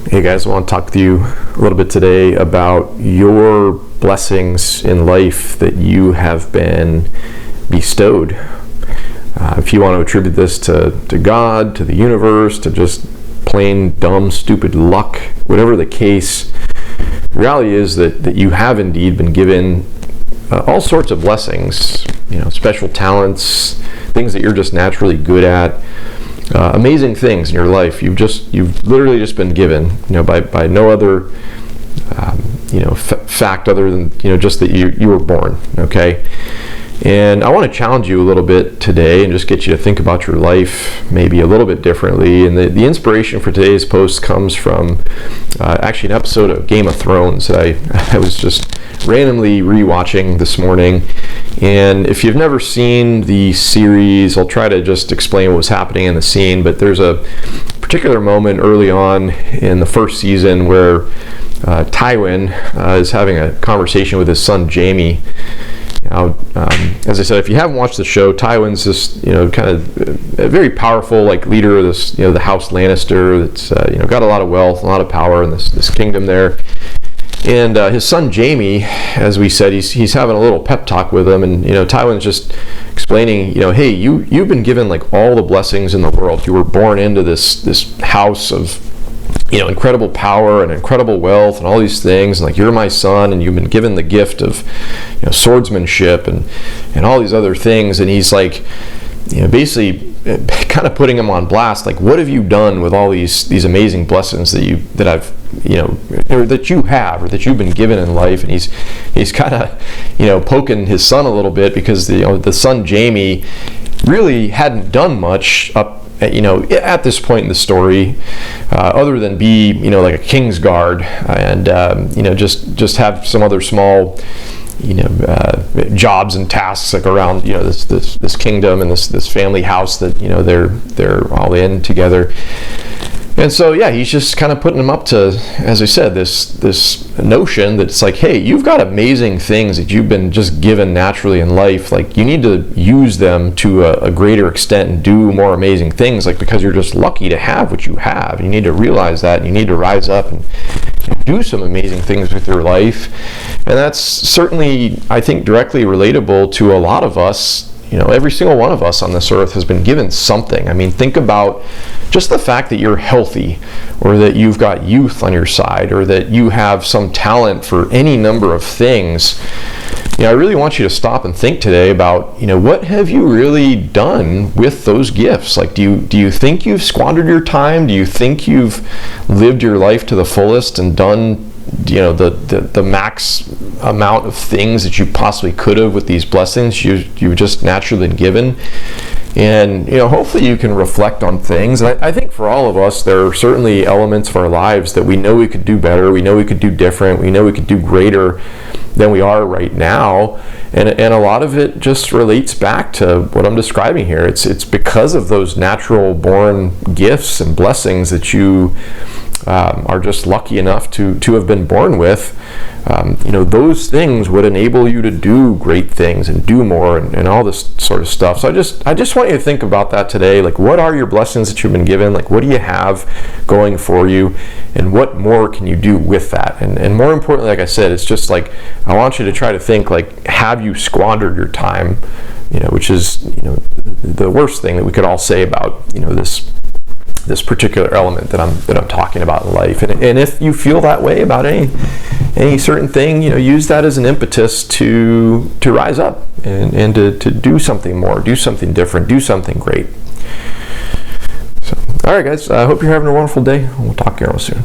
Hey guys, I want to talk with you a little bit today about your blessings in life that you have been bestowed. If you want to attribute this to God, to the universe, to just plain dumb, stupid luck, whatever the case, the reality is that you have indeed been given all sorts of blessings, special talents, things that you're just naturally good at. Amazing things in your life you've literally just been given, by no other fact other than just that you were born. Okay, and I want to challenge you a little bit today and just get you to think about your life maybe a little bit differently. And the inspiration for today's post comes from actually an episode of Game of Thrones that I was just randomly rewatching this morning. And if you've never seen the series, I'll try to just explain what was happening in the scene, but there's a particular moment early on in the first season where Tywin is having a conversation with his son Jaime. As I said, if you haven't watched the show, Tywin's this, kind of a very powerful leader of this, the House Lannister that's, got a lot of wealth, a lot of power in this kingdom there. And his son Jaime, as we said, he's having a little pep talk with him, and Tywin's just explaining, hey, you've been given all the blessings in the world. You were born into this house of incredible power and incredible wealth and all these things, and you're my son, and you've been given the gift of swordsmanship and all these other things. And he's basically kind of putting him on blast, what have you done with all these amazing blessings that you've been given in life? And he's kind of poking his son a little bit, because the son Jaime really hadn't done much up at this point in the story, other than be like a king's guard and just have some other small jobs and tasks around this kingdom and this family house that they're all in together. And so he's just kind of putting them up to, as I said, this notion that it's hey, you've got amazing things that you've been just given naturally in life. You need to use them to a greater extent and do more amazing things, because you're just lucky to have what you have. You need to realize that, and you need to rise up and do some amazing things with your life. And that's certainly, I think, directly relatable to a lot of us. Every single one of us on this earth has been given something. I mean, think about just the fact that you're healthy, or that you've got youth on your side, or that you have some talent for any number of things. I really want you to stop and think today about, what have you really done with those gifts? Do you think you've squandered your time? Do you think you've lived your life to the fullest and done the max amount of things that you possibly could have with these blessings you've just naturally been given? And hopefully you can reflect on things. And I think for all of us, there are certainly elements of our lives that we know we could do better, we know we could do different, we know we could do greater than we are right now. And a lot of it just relates back to what I'm describing here. It's because of those natural born gifts and blessings that you are just lucky enough to have been born with. Those things would enable you to do great things and do more and all this sort of stuff. So I just want you to think about that today. What are your blessings that you've been given? What do you have going for you? And what more can you do with that? And more importantly, like I said, it's just I want you to try to think, have you squandered your time? Which is the worst thing that we could all say about this particular element that I'm talking about in life. And if you feel that way about any certain thing, use that as an impetus to rise up and to do something more, do something different, do something great. So, all right, guys, I hope you're having a wonderful day. We'll talk to you all soon.